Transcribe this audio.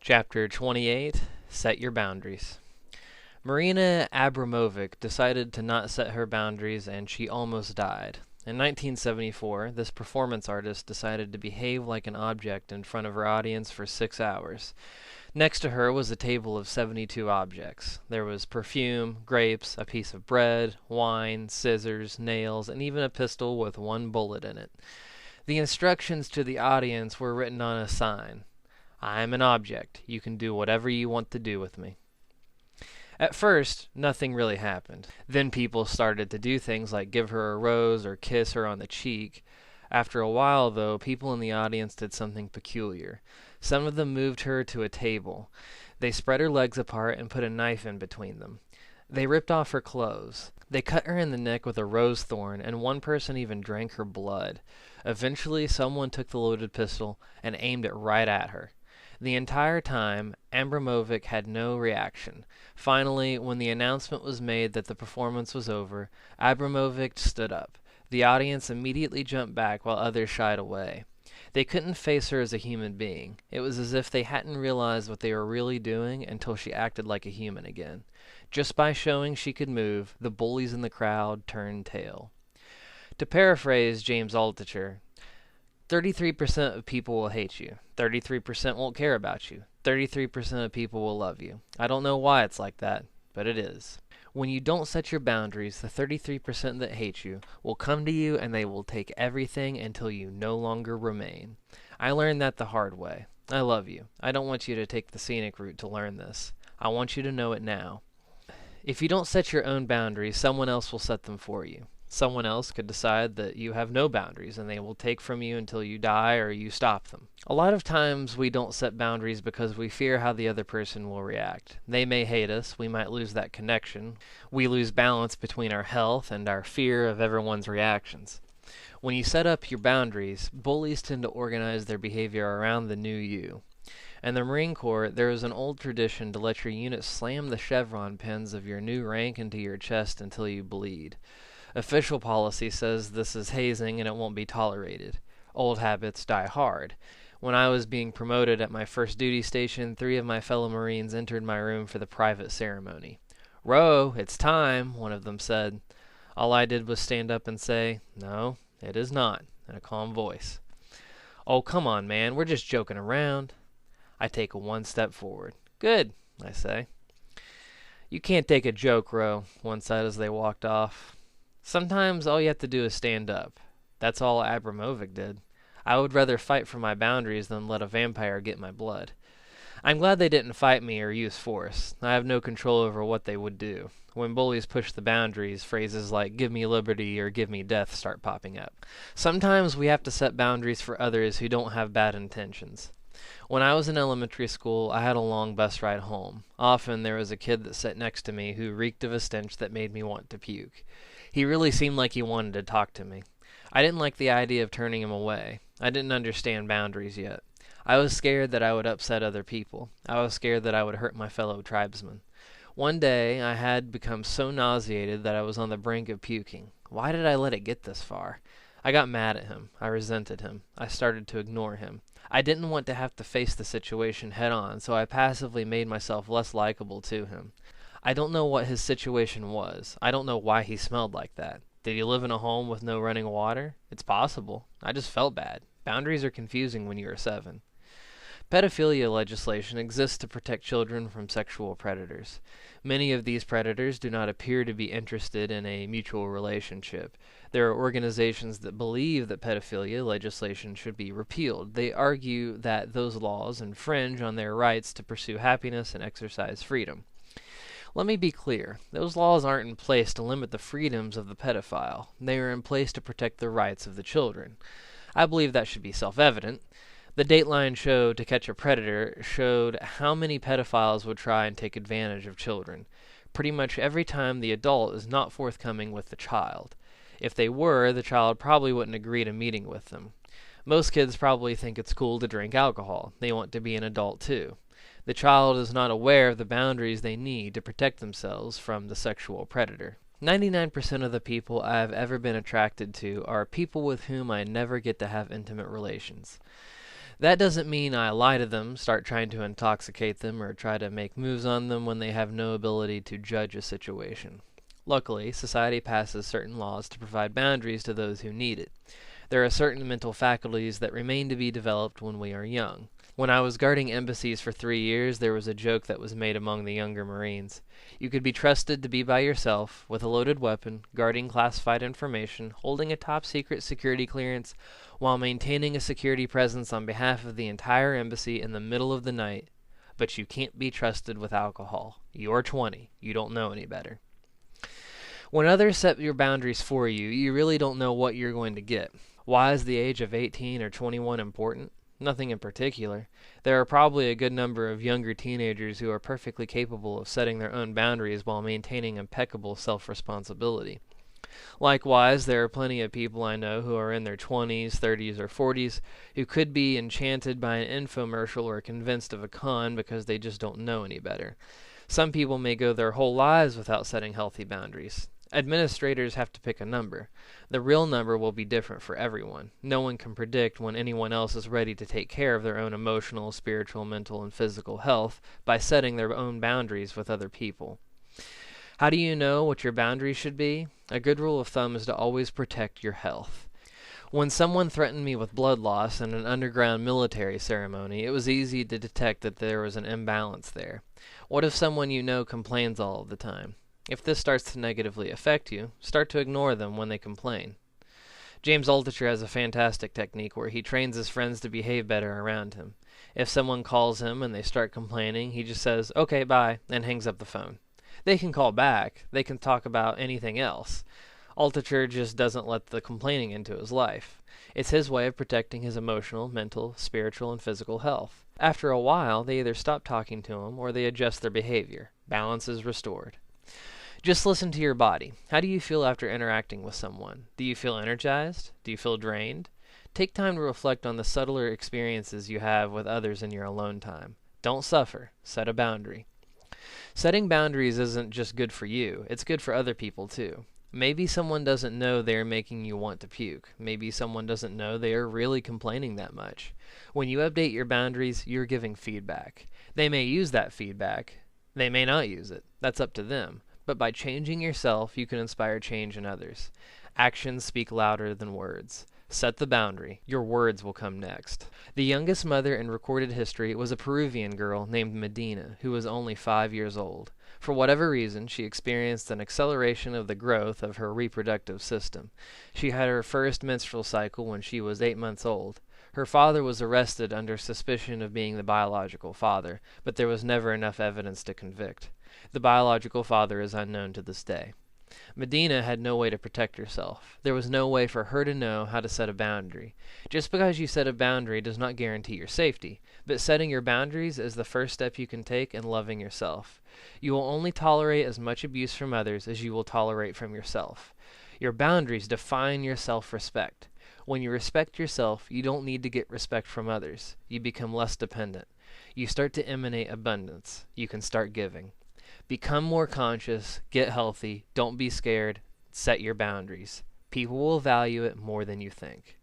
Chapter 28, Set Your Boundaries. Marina Abramovic decided to not set her boundaries and she almost died. In 1974, this performance artist decided to behave like an object in front of her audience for 6 hours. Next to her was a table of 72 objects. There was perfume, grapes, a piece of bread, wine, scissors, nails, and even a pistol with one bullet in it. The instructions to the audience were written on a sign. I am an object. You can do whatever you want to do with me. At first, nothing really happened. Then people started to do things like give her a rose or kiss her on the cheek. After a while, though, people in the audience did something peculiar. Some of them moved her to a table. They spread her legs apart and put a knife in between them. They ripped off her clothes. They cut her in the neck with a rose thorn, and one person even drank her blood. Eventually, someone took the loaded pistol and aimed it right at her. The entire time, Abramovic had no reaction. Finally, when the announcement was made that the performance was over, Abramovic stood up. The audience immediately jumped back while others shied away. They couldn't face her as a human being. It was as if they hadn't realized what they were really doing until she acted like a human again. Just by showing she could move, the bullies in the crowd turned tail. To paraphrase James Altucher, 33% of people will hate you. 33% won't care about you. 33% of people will love you. I don't know why it's like that, but it is. When you don't set your boundaries, the 33% that hate you will come to you and they will take everything until you no longer remain. I learned that the hard way. I love you. I don't want you to take the scenic route to learn this. I want you to know it now. If you don't set your own boundaries, someone else will set them for you. Someone else could decide that you have no boundaries and they will take from you until you die or you stop them. A lot of times we don't set boundaries because we fear how the other person will react. They may hate us, we might lose that connection. We lose balance between our health and our fear of everyone's reactions. When you set up your boundaries, bullies tend to organize their behavior around the new you. In the Marine Corps, there is an old tradition to let your unit slam the chevron pins of your new rank into your chest until you bleed. Official policy says this is hazing and it won't be tolerated. Old habits die hard. When I was being promoted at my first duty station, 3 of my fellow Marines entered my room for the private ceremony. "Rowe, it's time," one of them said. All I did was stand up and say, "No, it is not," in a calm voice. "Oh, come on, man, we're just joking around." I take 1 step forward. "Good," I say. "You can't take a joke, Rowe," one said as they walked off. Sometimes all you have to do is stand up. That's all Abramovic did. I would rather fight for my boundaries than let a vampire get my blood. I'm glad they didn't fight me or use force. I have no control over what they would do. When bullies push the boundaries, phrases like "give me liberty" or "give me death" start popping up. Sometimes we have to set boundaries for others who don't have bad intentions. When I was in elementary school, I had a long bus ride home. Often there was a kid that sat next to me who reeked of a stench that made me want to puke. He really seemed like he wanted to talk to me. I didn't like the idea of turning him away. I didn't understand boundaries yet. I was scared that I would upset other people. I was scared that I would hurt my fellow tribesmen. One day, I had become so nauseated that I was on the brink of puking. Why did I let it get this far? I got mad at him. I resented him. I started to ignore him. I didn't want to have to face the situation head on, so I passively made myself less likable to him. I don't know what his situation was. I don't know why he smelled like that. Did he live in a home with no running water? It's possible. I just felt bad. Boundaries are confusing when you are 7. Pedophilia legislation exists to protect children from sexual predators. Many of these predators do not appear to be interested in a mutual relationship. There are organizations that believe that pedophilia legislation should be repealed. They argue that those laws infringe on their rights to pursue happiness and exercise freedom. Let me be clear. Those laws aren't in place to limit the freedoms of the pedophile. They are in place to protect the rights of the children. I believe that should be self-evident. The Dateline show To Catch a Predator showed how many pedophiles would try and take advantage of children. Pretty much every time the adult is not forthcoming with the child. If they were, the child probably wouldn't agree to meeting with them. Most kids probably think it's cool to drink alcohol. They want to be an adult too. The child is not aware of the boundaries they need to protect themselves from the sexual predator. 99% of the people I have ever been attracted to are people with whom I never get to have intimate relations. That doesn't mean I lie to them, start trying to intoxicate them, or try to make moves on them when they have no ability to judge a situation. Luckily, society passes certain laws to provide boundaries to those who need it. There are certain mental faculties that remain to be developed when we are young. When I was guarding embassies for 3 years, there was a joke that was made among the younger Marines. You could be trusted to be by yourself, with a loaded weapon, guarding classified information, holding a top secret security clearance, while maintaining a security presence on behalf of the entire embassy in the middle of the night. But you can't be trusted with alcohol. You're 20. You don't know any better. When others set your boundaries for you, you really don't know what you're going to get. Why is the age of 18 or 21 important? Nothing in particular. There are probably a good number of younger teenagers who are perfectly capable of setting their own boundaries while maintaining impeccable self-responsibility. Likewise, there are plenty of people I know who are in their 20s, 30s, or 40s who could be enchanted by an infomercial or convinced of a con because they just don't know any better. Some people may go their whole lives without setting healthy boundaries. Administrators have to pick a number. The real number will be different for everyone. No one can predict when anyone else is ready to take care of their own emotional, spiritual, mental, and physical health by setting their own boundaries with other people. How do you know what your boundaries should be? A good rule of thumb is to always protect your health. When someone threatened me with blood loss in an underground military ceremony, it was easy to detect that there was an imbalance there. What if someone you know complains all of the time? If this starts to negatively affect you, start to ignore them when they complain. James Altucher has a fantastic technique where he trains his friends to behave better around him. If someone calls him and they start complaining, he just says, "Okay, bye," and hangs up the phone. They can call back. They can talk about anything else. Altucher just doesn't let the complaining into his life. It's his way of protecting his emotional, mental, spiritual, and physical health. After a while, they either stop talking to him or they adjust their behavior. Balance is restored. Just listen to your body. How do you feel after interacting with someone? Do you feel energized? Do you feel drained? Take time to reflect on the subtler experiences you have with others in your alone time. Don't suffer. Set a boundary. Setting boundaries isn't just good for you, it's good for other people too. Maybe someone doesn't know they are making you want to puke. Maybe someone doesn't know they are really complaining that much. When you update your boundaries, you're giving feedback. They may use that feedback. They may not use it. That's up to them. But by changing yourself, you can inspire change in others. Actions speak louder than words. Set the boundary. Your words will come next. The youngest mother in recorded history was a Peruvian girl named Medina, who was only 5 years old. For whatever reason, she experienced an acceleration of the growth of her reproductive system. She had her first menstrual cycle when she was 8 months old. Her father was arrested under suspicion of being the biological father, but there was never enough evidence to convict. The biological father is unknown to this day. Medina had no way to protect herself. There was no way for her to know how to set a boundary. Just because you set a boundary does not guarantee your safety, but setting your boundaries is the first step you can take in loving yourself. You will only tolerate as much abuse from others as you will tolerate from yourself. Your boundaries define your self-respect. When you respect yourself, you don't need to get respect from others. You become less dependent. You start to emanate abundance. You can start giving. Become more conscious, get healthy, don't be scared, set your boundaries. People will value it more than you think.